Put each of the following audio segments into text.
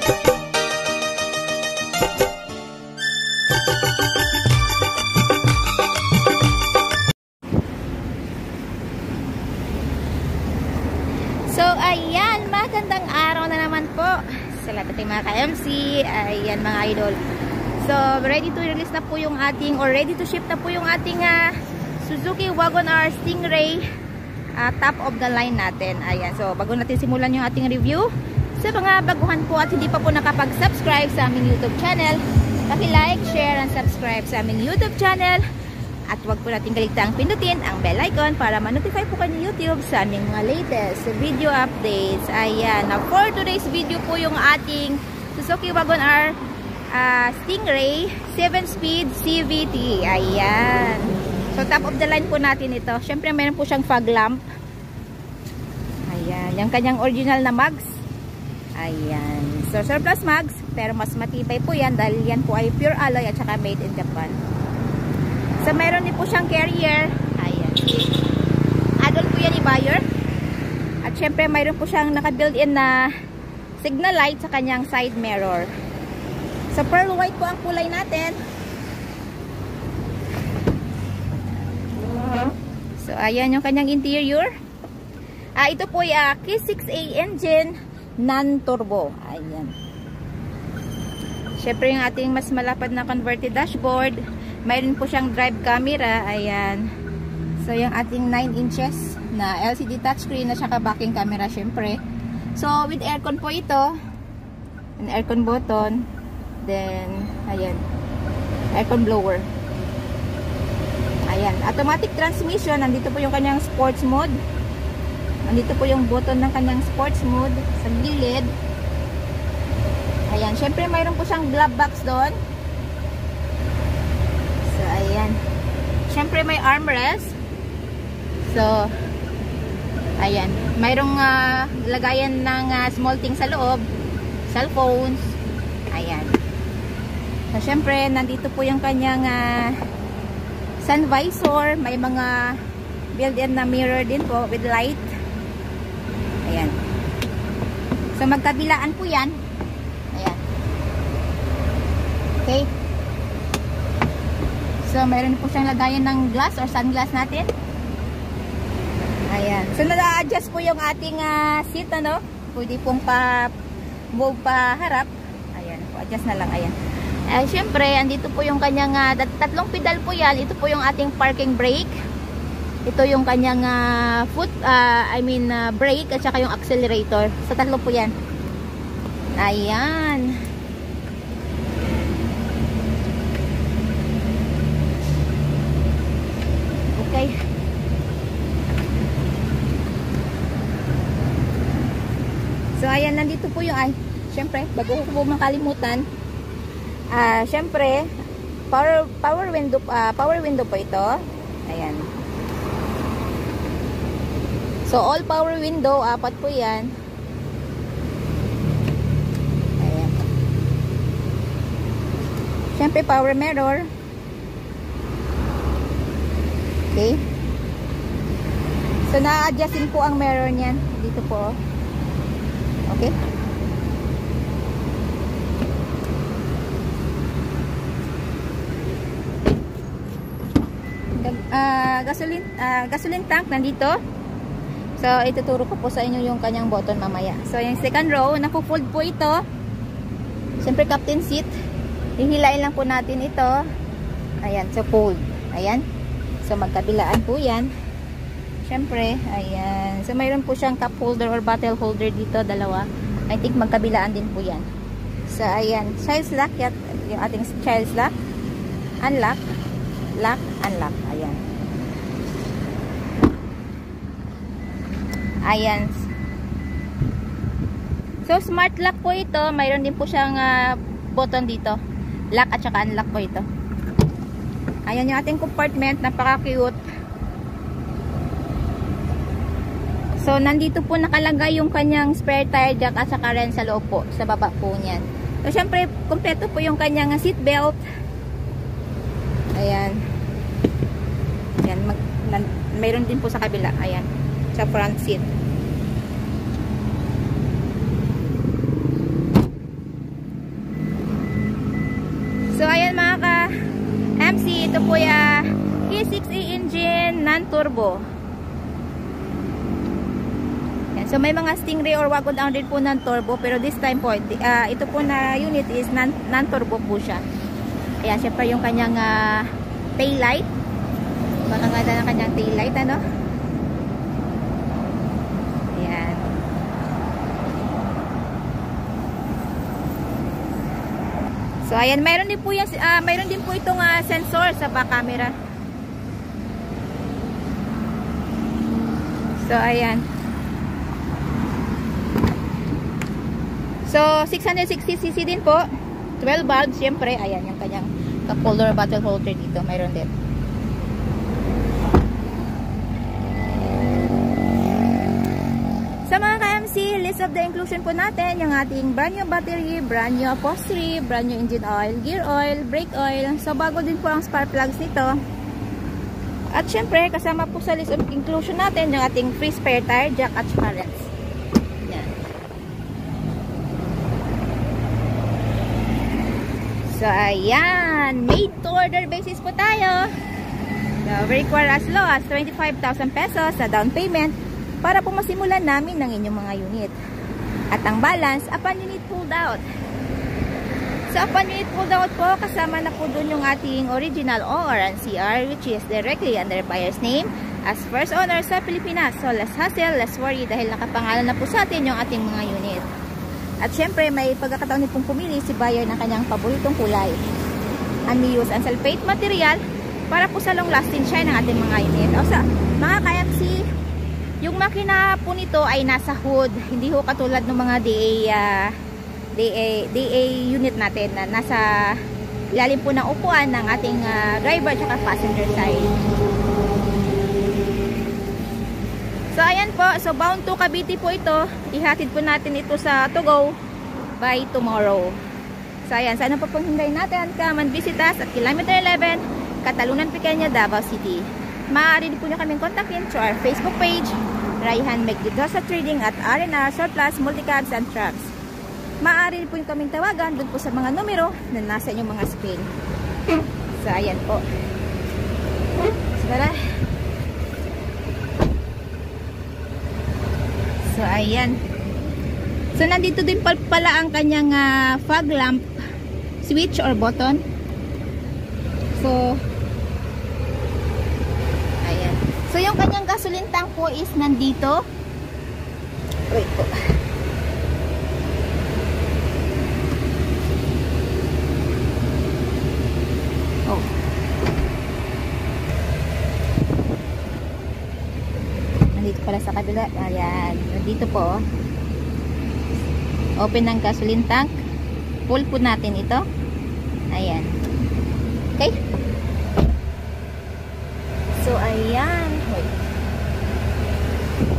So, ayan, magandang araw na naman po sa lahat ng mga ka-MC. Ayan, mga idol. So, ready to release na po yung ating, or ready to ship na po yung ating Suzuki Wagon-R Stingray top of the line natin. Ayan, so, bago natin simulan yung ating review, sa mga baguhan po at hindi pa po nakapag-subscribe sa aming YouTube channel, paki-like, share, and subscribe sa aming YouTube channel. At huwag po natin kaligtaang pindutin ang bell icon para ma-notify po kayo ng YouTube sa aming mga latest video updates. Ayan. Now, for today's video po yung ating Suzuki Wagon-R Stingray 7-speed CVT. Ayan. So, top of the line po natin ito. Siyempre, mayroon po siyang fog lamp. Ayan. Yung kanyang original na mags. Ayan. So, surplus mags. Pero mas matibay po yan dahil yan po ay pure alloy at saka made in Japan. So, mayroon din po siyang carrier. Ayan. Add-on po yan ni buyer. At syempre, mayroon po siyang naka-built-in na signal light sa kanyang side mirror. So, pearl white po ang kulay natin. So, ayan yung kanyang interior. Ito po ay K6A engine, non-turbo. Ayan. Syempre, yung ating mas malapad na converted dashboard. Mayroon po siyang drive camera. Ayan. So, yung ating 9 inches na LCD touchscreen na saka backing camera syempre. So, with aircon po ito. An aircon button. Then, ayan. Aircon blower. Ayan. Automatic transmission. Nandito po yung kanyang sports mode. Nandito po yung button ng kanyang sports mode sa gilid. Ayan. Syempre, mayroon po siyang glove box doon. So, ayan. Siyempre, may armrest. So, ayan. Mayroong lagayan ng small things sa loob. Cellphones. Ayan. So, siyempre, nandito po yung kanyang sun visor. May mga built-in na mirror din po with light. Ayan. So, magkabilaan po yan. Ayan. Okay. So, mayroon po siyang lagayan ng glass or sunglass natin. Ayan. So, na-adjust po yung ating seat, ano? Pwede pong move pa harap. Ayan. Adjust na lang. Ayan. Siyempre, andito po yung kanyang tatlong pedal po yan. Ito po yung ating parking brake. Ito yung kanyang brake at saka yung accelerator. So, tatlo po yan. Ayan. Okay. So, ayan, nandito po yung, syempre, bago ko po makalimutan, syempre, power window po ito. Ayan. So, all power window, 4 po yan. Ayan. Syempre, power mirror. Okay. So, na-adjustin po ang mirror niyan. Dito po. Okay. Gasoline tank nandito. So, ituturo ko po sa inyo yung kanyang button mamaya. So, yung second row, napo-fold po ito. Siyempre, captain seat. Hihilain lang po natin ito. Ayan. So, fold. Ayan. So, magkabilaan po yan. Siyempre, ayan. So, mayroon po siyang cup holder or bottle holder dito, dalawa. I think magkabilaan din po yan. So, ayan. Child's lock. Yung ating child's lock. Unlock. Lock. Unlock. Ayan. Ayan. So, smart lock po ito. Mayroon din po siyang button dito. Lock at saka unlock po ito. Ayan yung ating compartment. Napaka-cute. So, nandito po nakalagay yung kanyang spare tire jack at saka rin sa loob po. Sa baba po niyan. So, syempre, kompleto po yung kanyang seat belt. Ayan. Ayan. Mayroon din po sa kabila. Ayan. Sa front seat. turbo. Yan. So may mga Stingray or Wagon R din po ng turbo, pero this time po ito po na unit is non-turbo po siya. Ayan, syempre yung kanyang tail light. Makaganda ng kanyang tail light, ano? Ayan. So ayan, mayroon din po itong sensor sa back camera. So ayan. So 660cc din po. 12 valves, syempre. Ayan yung kanyang cup holder, bottle holder dito. Mayroon din. Sa mga ka-MC, list of the inclusion po natin, yung ating brand new battery, brand new upholstery, brand new engine oil, gear oil, brake oil. So bago din po ang spark plugs nito. At syempre, kasama po sa list of inclusion natin yung ating free spare tire, jack at parents. Yan. So ayan, made to order basis po tayo. So we require as low as 25,000 pesos sa down payment para po masimulan namin ng inyong mga unit. At ang balance, upon unit pulled out. So upon unit pulled out po, kasama na po dun yung ating original OR and CR, which is directly under buyer's name as first owner sa Pilipinas. So less hassle, less worry dahil nakapangalan na po sa atin yung ating mga unit. At syempre, may pagkakataon din pong pumili si buyer ng kanyang paboritong kulay. Unused and sulfate material para po sa long lasting shine ng ating mga unit. O sa mga ka-MC, yung makina po nito ay nasa hood, hindi ho katulad ng mga DA unit natin na nasa ilalim po ng upuan ng ating driver at passenger side. So ayan po, so bound to Cavite po ito. Ihatid po natin ito sa to go by tomorrow. So ayan, sana po pong hindayin natin. Come and visit us at Kilometer 11, Catalunan Pequeño, Davao City. Maaari din po nyo kaming kontakin through our Facebook page, Raihan Megdidosa Trading at R&R Surplus Multicabs and Trucks. Maaari din po nyo kaming tawagan doon po sa mga numero na nasa inyong mga screen. So ayan po. So ayan. So nandito din pala ang kanyang fog lamp switch or button. So ayan. So yung kanyang gasoline tank po is nandito. Wait po. Oh. Nandito pala sa kabila. Ayan. Nandito po. Open ng gasoline tank. Pull po natin ito. Ayan. Okay. So, ayan. Wait.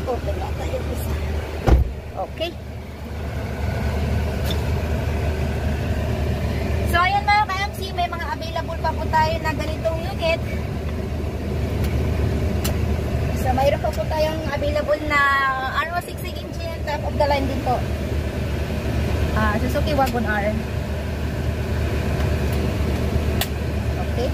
Open natin yung isa. Okay. So, ayan mga ka-MC. May mga available pa po tayo na ganitong unit. So, mayroon pa po tayong available na R160 engine. Top of the line din po. Suzuki Wagon R. Okay.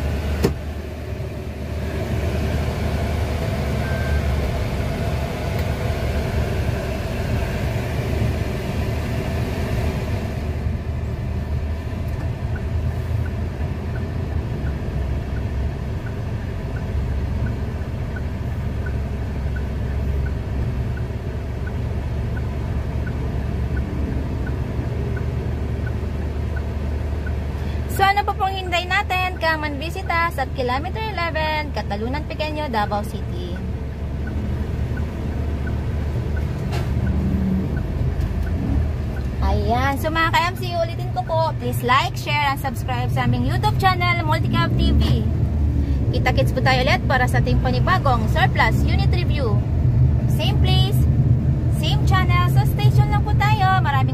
So ano po pong hinday natin? Come and visit us at Kilometer 11, Catalunan Pequeño, Davao City. Ayan. So mga ka-MC, ulitin ko po, please like, share, and subscribe sa aming YouTube channel, Multicab TV. Kita-kits po tayo ulit para sa ating panibagong surplus unit review. Same place, same channel, so station lang po tayo. Maraming